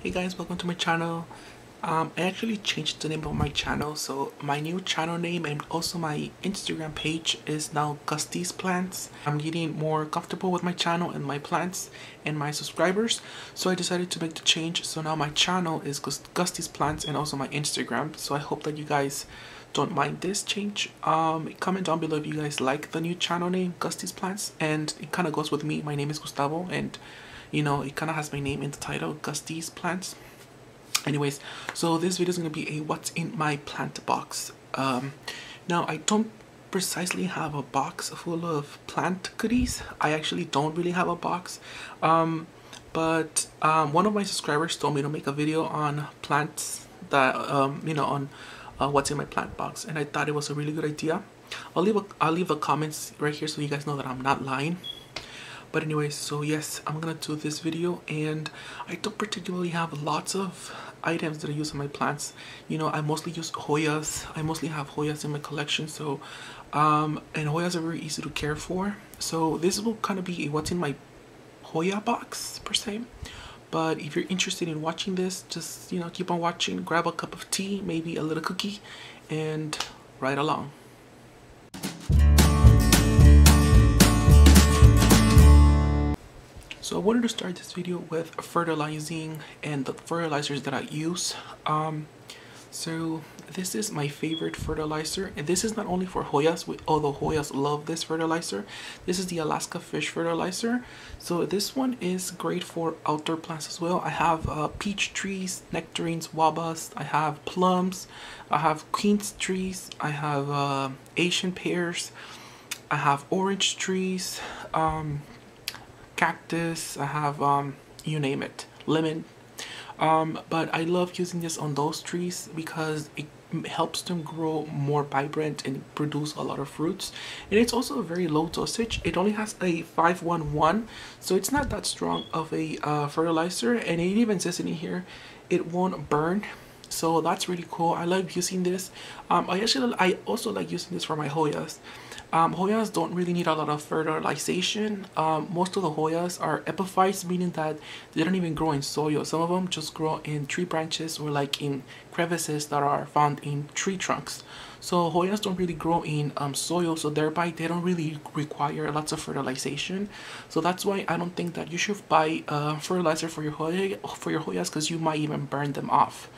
Hey guys, welcome to my channel. I actually changed the name of my channel, so my new channel name and also my Instagram page is now Gusty's Plants. I'm getting more comfortable with my channel and my plants and my subscribers, so I decided to make the change. So now my channel is Gusty's Plants and also my Instagram. So I hope that you guys don't mind this change. Comment down below if you guys like the new channel name, Gusty's Plants, and it kind of goes with me. My name is Gustavo, and you know, it kind of has my name in the title, Gusty's Plants. Anyways, so this video is going to be a what's in my plant box. Now I don't precisely have a box full of plant goodies. I actually don't really have a box, but one of my subscribers told me to make a video on plants that you know, on what's in my plant box, and I thought it was a really good idea. I'll leave the comments right here so you guys know that I'm not lying. But anyways, so yes, I'm gonna do this video, and I don't particularly have lots of items that I use on my plants. You know, I mostly use Hoyas. I mostly have Hoyas in my collection, so and Hoyas are very easy to care for. So this will kind of be a what's in my Hoya box per se. But if you're interested in watching this, just, you know, keep on watching, grab a cup of tea, maybe a little cookie, and ride along. So I wanted to start this video with fertilizing and the fertilizers that I use. So this is my favorite fertilizer, and this is not only for Hoyas, although Hoyas love this fertilizer. This is the Alaska Fish Fertilizer. So this one is great for outdoor plants as well. I have peach trees, nectarines, wabas, I have plums, I have quince trees, I have Asian pears, I have orange trees, cactus, I have you name it, lemon. But I love using this on those trees because it helps them grow more vibrant and produce a lot of fruits. And it's also a very low dosage. It only has a 511, so it's not that strong of a fertilizer, and it even says in here it won't burn. So that's really cool. I like using this. I also like using this for my Hoyas. Hoyas don't really need a lot of fertilization. Most of the Hoyas are epiphytes, meaning that they don't even grow in soil. Some of them just grow in tree branches or like in crevices that are found in tree trunks. So Hoyas don't really grow in soil, so thereby they don't really require lots of fertilization. So that's why I don't think that you should buy fertilizer for your Hoyas, because you might even burn them off.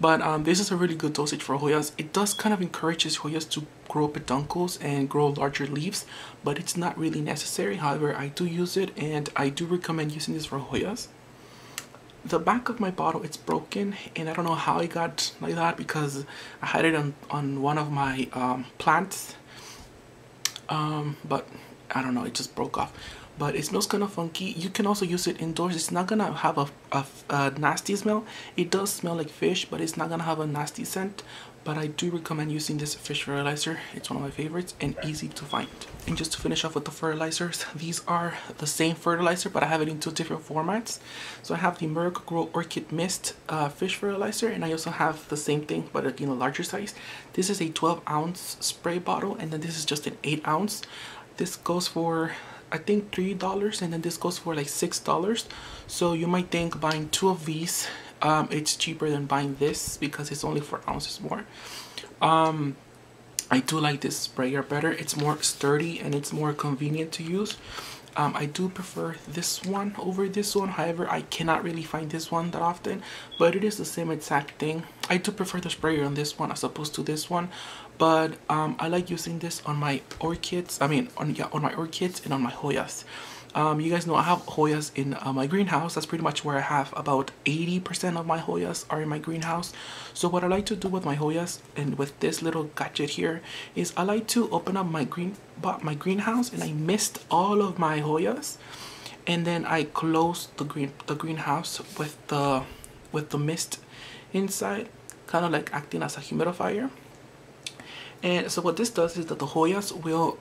But this is a really good dosage for Hoyas. It does kind of encourages Hoyas to grow peduncles and grow larger leaves, but it's not really necessary. However, I do use it, and I do recommend using this for Hoyas. The back of my bottle, it's broken, and I don't know how it got like that, because I had it on one of my plants, but I don't know, it just broke off. But it smells kind of funky. You can also use it indoors. It's not gonna have a nasty smell. It does smell like fish, but it's not gonna have a nasty scent. But I do recommend using this fish fertilizer. It's one of my favorites and easy to find. And just to finish off with the fertilizers, these are the same fertilizer, but I have it in two different formats. So I have the Miracle-Gro Orchid Mist fish fertilizer, and I also have the same thing, but in a larger size. This is a 12-ounce spray bottle, and then this is just an 8-ounce. This goes for, I think, $3, and then this goes for like $6. So you might think buying two of these, it's cheaper than buying this because it's only 4 ounces more. I do like this sprayer better. It's more sturdy and it's more convenient to use. I do prefer this one over this one. However, I cannot really find this one that often, but it is the same exact thing. I do prefer the sprayer on this one as opposed to this one, but I like using this on my orchids. I mean, on my orchids and on my Hoyas. You guys know I have Hoyas in my greenhouse. That's pretty much where I have about 80% of my Hoyas are in my greenhouse. So what I like to do with my Hoyas and with this little gadget here is I like to open up my greenhouse, and I mist all of my Hoyas, and then I close the greenhouse with the mist inside, kind of like acting as a humidifier. And so what this does is that the Hoyas will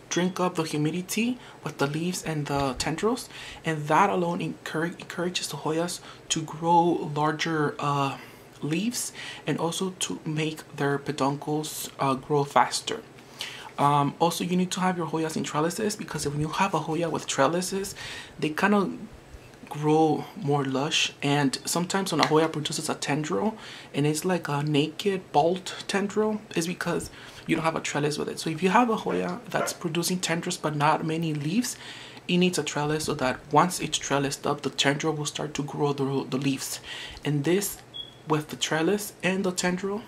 drink up the humidity with the leaves and the tendrils, and that alone encourages the Hoyas to grow larger leaves, and also to make their peduncles grow faster. Also, you need to have your Hoyas in trellises, because when you have a Hoya with trellises, they kind of grow more lush. And sometimes when a Hoya produces a tendril and it's like a naked bald tendril, is because you don't have a trellis with it. So if you have a Hoya that's producing tendrils but not many leaves, it needs a trellis, so that once it's trellised up, the tendril will start to grow the leaves. And this, with the trellis and the tendril,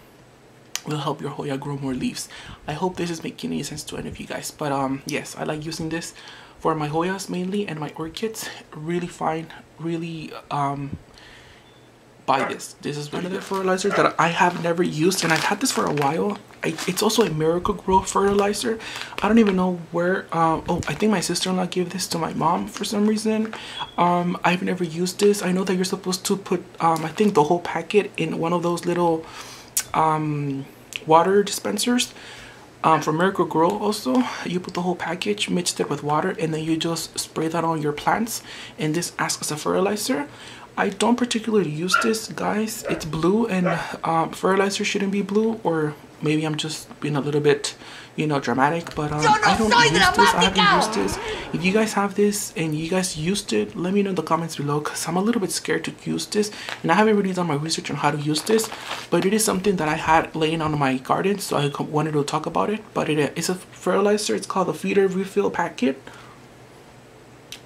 will help your Hoya grow more leaves. I hope this is making any sense to any of you guys. But yes, I like using this for my Hoyas mainly, and my orchids. Really fine, really buy this. This is really another fertilizer that I have never used, and I've had this for a while. It's also a Miracle-Gro fertilizer. I don't even know where. Oh, I think my sister-in-law gave this to my mom for some reason. I've never used this. I know that you're supposed to put I think the whole packet in one of those little water dispensers. For Miracle-Gro also, you put the whole package, mixed it with water, and then you just spray that on your plants, and this acts as a fertilizer. I don't particularly use this, guys. It's blue, and fertilizer shouldn't be blue, or maybe I'm just being a little bit, you know, dramatic, but I don't use this. I haven't used this. If you guys have this and you guys used it, let me know in the comments below, because I'm a little bit scared to use this, and I haven't really done my research on how to use this, but it is something that I had laying on my garden, so I wanted to talk about it. But it's a fertilizer. It's called the Feeder Refill Packet.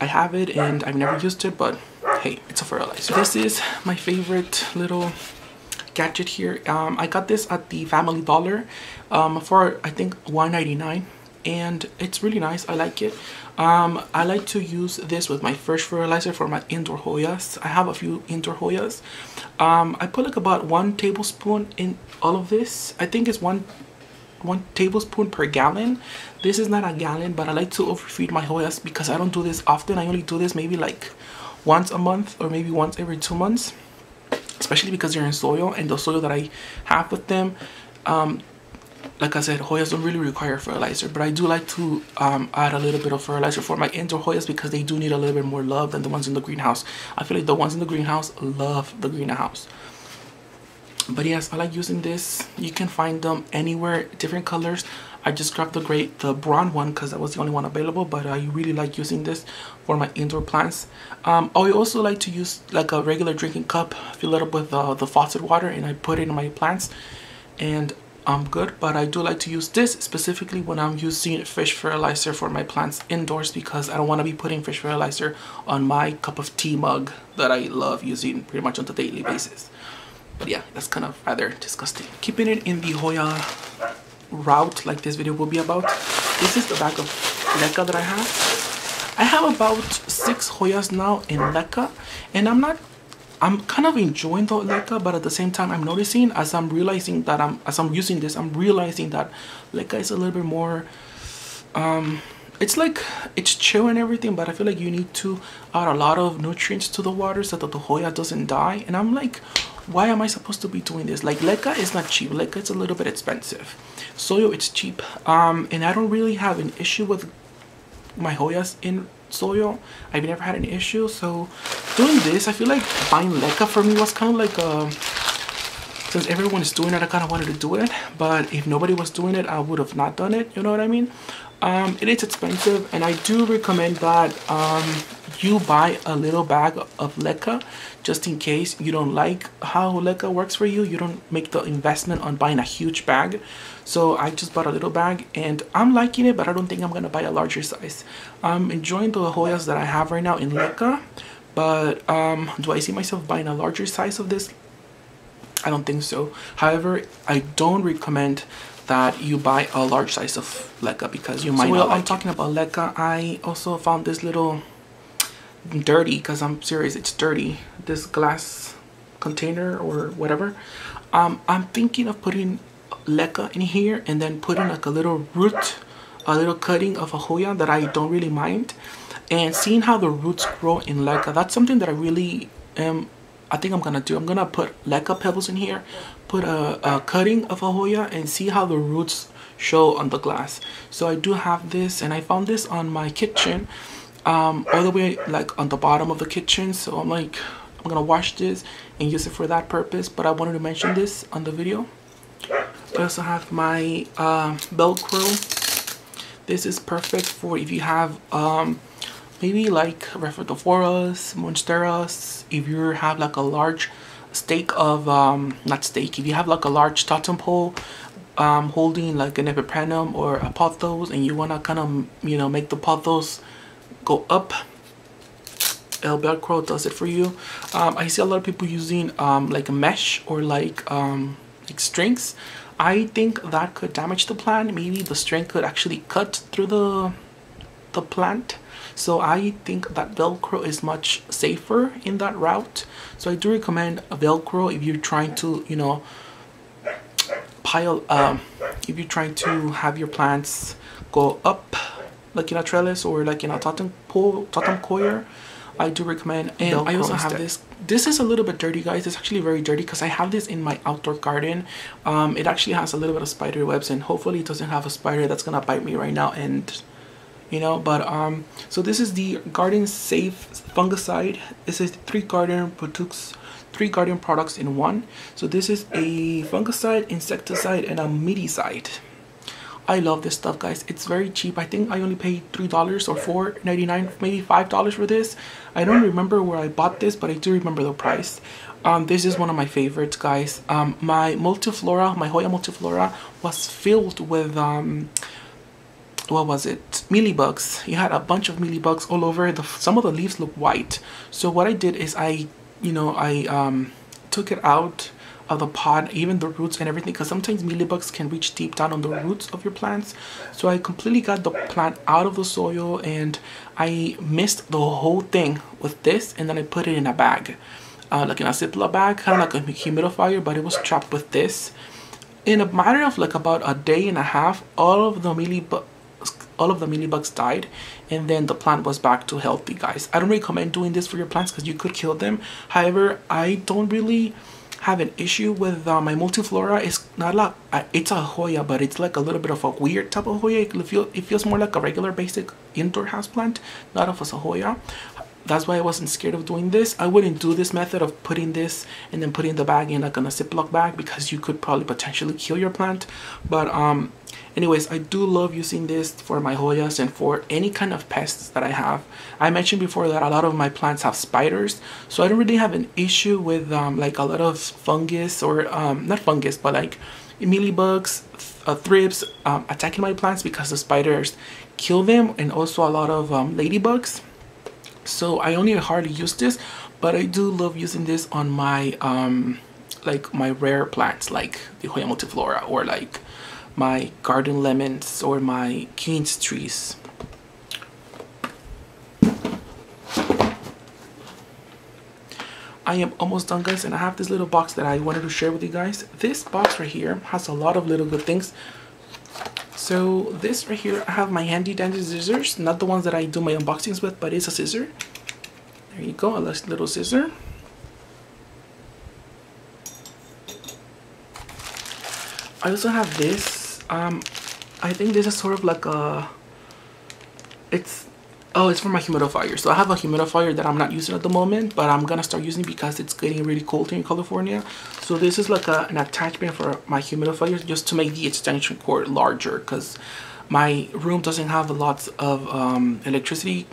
I have it and I've never used it, but hey, it's a fertilizer. This is my favorite little gadget here. I got this at the Family Dollar for I think $1.99, and it's really nice. I like it. I like to use this with my fresh fertilizer for my indoor Hoyas. I have a few indoor Hoyas. I put like about 1 tablespoon in all of this. I think it's one tablespoon per gallon. This is not a gallon, but I like to overfeed my Hoyas because I don't do this often. I only do this maybe like once a month or maybe once every 2 months, especially because they're in soil, and the soil that I have with them, like I said, Hoyas don't really require fertilizer, but I do like to add a little bit of fertilizer for my indoor Hoyas because they do need a little bit more love than the ones in the greenhouse. I feel like the ones in the greenhouse love the greenhouse. But yes, I like using this. You can find them anywhere, different colors. I just grabbed the brown one because that was the only one available, but I really like using this for my indoor plants. I also like to use like a regular drinking cup, fill it up with the faucet water, and I put it in my plants, and I'm good. But I do like to use this specifically when I'm using fish fertilizer for my plants indoors, because I don't want to be putting fish fertilizer on my cup of tea mug that I love using pretty much on a daily basis. But yeah, that's kind of rather disgusting. Keeping it in the Hoya route like this video will be about, this is the bag of leca that I have. I have about 6 Hoyas now in leca, and I'm kind of enjoying the leca, but at the same time I'm noticing as I'm realizing that as I'm using this, I'm realizing that leca is a little bit more it's like it's chill and everything, but I feel like you need to add a lot of nutrients to the water so that the Hoya doesn't die. And I'm like, why am I supposed to be doing this? Like, leca is not cheap. Leca is a little bit expensive. Soil, it's cheap. And I don't really have an issue with my Hoyas in soil. I've never had an issue. So doing this, I feel like buying leca for me was kind of like since everyone is doing it, I kind of wanted to do it. But if nobody was doing it, I would have not done it. You know what I mean? It is expensive, and I do recommend that you buy a little bag of leca just in case you don't like how leca works for you. You don't make the investment on buying a huge bag. So I just bought a little bag, and I'm liking it, but I don't think I'm gonna buy a larger size. I'm enjoying the Hoyas that I have right now in leca, but do I see myself buying a larger size of this? I don't think so. However, I don't recommend that you buy a large size of leca because you might not like it. I'm talking about leca. I also found this little dirty, because I'm serious, it's dirty, this glass container or whatever. I'm thinking of putting leca in here and then putting like a little root, a little cutting of a Hoya that I don't really mind, and seeing how the roots grow in leca. That's something that I really I think I'm gonna do. I'm gonna put leca pebbles in here, put a cutting of a Hoya, and see how the roots show on the glass. So I do have this, and I found this on my kitchen, all the way like on the bottom of the kitchen. So I'm like, I'm gonna wash this and use it for that purpose, but I wanted to mention this on the video. I also have my Velcro. This is perfect for if you have maybe like Refertophoras, Monsteras. If you have like a large stake of not stake, if you have like a large totem pole holding like an epipremnum or a pothos, and you want to kind of, you know, make the pothos go up, Velcro does it for you. I see a lot of people using like a mesh or like strings. I think that could damage the plant. Maybe the string could actually cut through the plant. So I think that Velcro is much safer in that route. So I do recommend a Velcro if you're trying to, you know, pile if you're trying to have your plants go up like in a trellis or like in a totem coir. I do recommend. And Velcro I also have this is a little bit dirty, guys. It's actually very dirty because I have this in my outdoor garden. It actually has a little bit of spider webs, and hopefully it doesn't have a spider that's gonna bite me right now, and you know. But so this is the Garden Safe Fungicide. This is three garden products in one. So this is a fungicide, insecticide, and a miticide. I love this stuff, guys. It's very cheap. I think I only paid $3 or $4.99, maybe $5 for this. I don't remember where I bought this, but I do remember the price. This is one of my favorites, guys. My multiflora, my Hoya multiflora was filled with what was it, mealybugs. You had a bunch of mealybugs all over. Some of the leaves look white. So what I did is I took it out of the pod, even the roots and everything, because sometimes mealybugs can reach deep down on the roots of your plants. So I completely got the plant out of the soil, and I mixed the whole thing with this, and then I put it in a bag, like in a Ziploc bag, kind of like a humidifier, but it was trapped with this. In a matter of like about a day and a half, all of the mealybugs died, and then the plant was back to healthy, guys. I don't recommend doing this for your plants because you could kill them. However, I don't really have an issue with my multiflora. It's not like it's a Hoya, but it's like a little bit of a weird type of Hoya. It feels more like a regular basic indoor house plant, not of a Hoya. That's why I wasn't scared of doing this. I wouldn't do this method of putting this and then putting the bag in like on a Ziploc bag, because you could probably potentially kill your plant. But anyways, I do love using this for my Hoyas and for any kind of pests that I have. I mentioned before that a lot of my plants have spiders, so I don't really have an issue with like a lot of fungus, or not fungus, but like mealybugs, thrips attacking my plants, because the spiders kill them, and also a lot of ladybugs. So I only hardly use this, but I do love using this on my like my rare plants, like the Hoya multiflora, or like my garden lemons, or my quince trees. I am almost done, guys, and I have this little box that I wanted to share with you guys. This box right here has a lot of little good things. So this right here, I have my handy dandy scissors, not the ones that I do my unboxings with, but it's a scissor. There you go, a little scissor. I also have this. I think this is sort of like a, it's for my humidifier. So I have a humidifier that I'm not using at the moment, but I'm gonna start using because it's getting really cold here in California. So this is like an attachment for my humidifier, just to make the extension cord larger, because my room doesn't have lots of electricity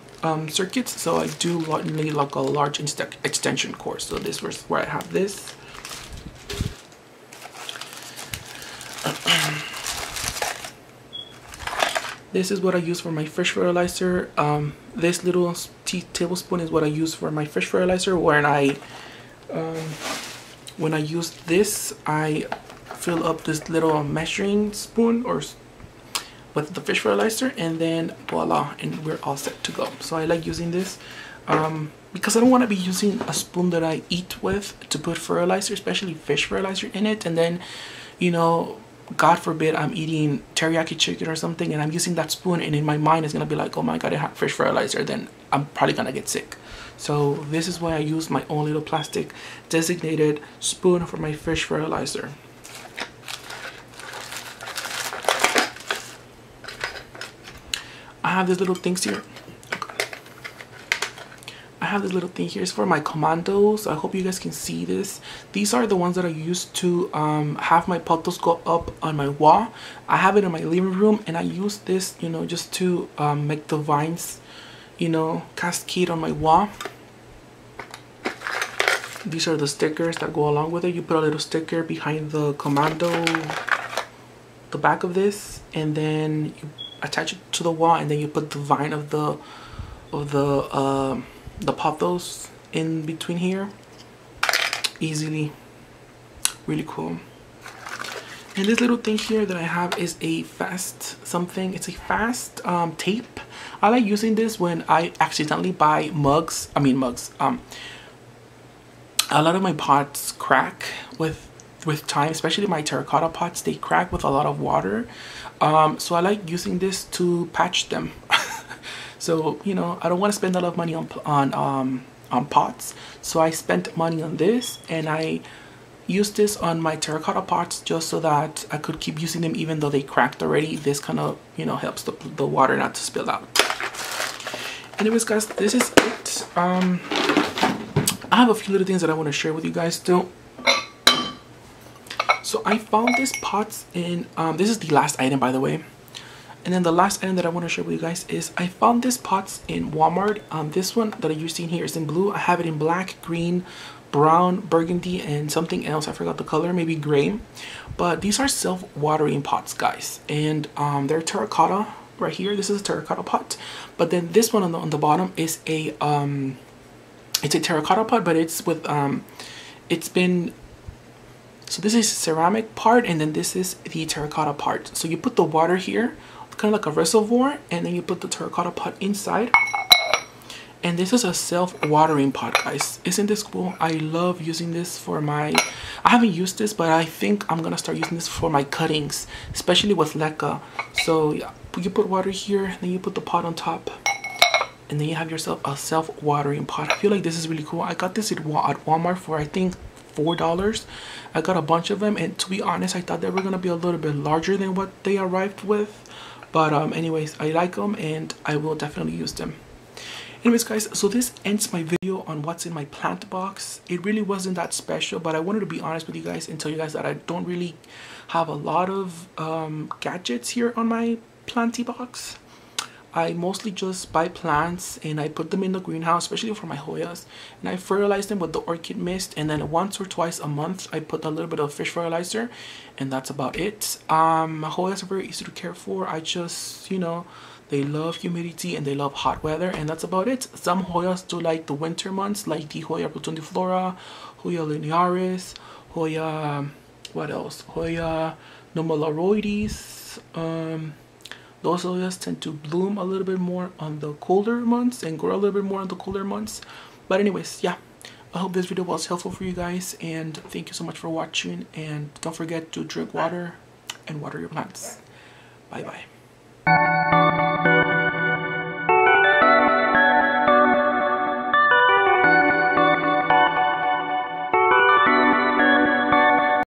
circuits, so I do need like a large extension cord. So this was where I have this. This is what I use for my fish fertilizer. This little tablespoon is what I use for my fish fertilizer. When I use this, I fill up this little measuring spoon with the fish fertilizer, and then voila, and we're all set to go. So I like using this because I don't want to be using a spoon that I eat with to put fertilizer, especially fish fertilizer, in it, and then, you know, God forbid I'm eating teriyaki chicken or something and I'm using that spoon, and in my mind it's gonna be like, oh my god, I have fish fertilizer, then I'm probably gonna get sick. So this is why I use my own little plastic designated spoon for my fish fertilizer. I have these little things here. I have this little thing here. It's for my commandos. I hope you guys can see this. These are the ones that I use to have my pothos go up on my wall. I have it in my living room, and I use this, you know, just to make the vines, you know, cascade on my wall. These are the stickers that go along with it. You put a little sticker behind the commando, the back of this, and then you attach it to the wall, and then you put the vine of the pothos in between here. Easily. Really cool. And this little thing here that I have is a fast something. It's a fast tape. I like using this when I accidentally buy mugs. A lot of my pots crack with time, especially my terracotta pots. They crack with a lot of water. So I like using this to patch them. So, you know, I don't want to spend a lot of money on pots. So I spent money on this, and I used this on my terracotta pots just so that I could keep using them even though they cracked already. This kind of, you know, helps the water not to spill out. Anyways, guys, this is it. I have a few little things that I want to share with you guys still. So I found this pots in, this is the last item, by the way. And then the last item that I want to share with you guys is I found this pots in Walmart. This one that you're seeing here is in blue. I have it in black, green, brown, burgundy, and something else. I forgot the color, maybe gray. But these are self-watering pots, guys. And they're terracotta right here. This is a terracotta pot. But then this one on the bottom is a it's a terracotta pot, but it's with it's been, so this is ceramic part, and then this is the terracotta part. So you put the water here, kind of like a reservoir, and then you put the terracotta pot inside. And this is a self-watering pot, guys. Isn't this cool? I love using this for my, I haven't used this, but I think I'm gonna start using this for my cuttings, especially with leca. So yeah, you put water here, then you put the pot on top, and then you have yourself a self-watering pot. I feel like this is really cool. I got this at Walmart for, I think, $4. I got a bunch of them, and to be honest, I thought they were gonna be a little bit larger than what they arrived with. But anyways, I like them, and I will definitely use them. Anyways, guys, so this ends my video on what's in my plant box. It really wasn't that special, but I wanted to be honest with you guys and tell you guys that I don't really have a lot of gadgets here on my planty box. I mostly just buy plants and I put them in the greenhouse, especially for my Hoyas, and I fertilize them with the orchid mist, and then once or twice a month I put a little bit of fish fertilizer, and that's about it. My Hoyas are very easy to care for. I just, you know, they love humidity and they love hot weather, and that's about it. Some Hoyas do like the winter months, like the Hoya rotundiflora, Hoya linearis, Hoya, what else? Hoya nummullaroides. Those Hoyas tend to bloom a little bit more on the colder months and grow a little bit more on the colder months. But anyways, yeah, I hope this video was helpful for you guys, and thank you so much for watching, and don't forget to drink water and water your plants. Bye bye.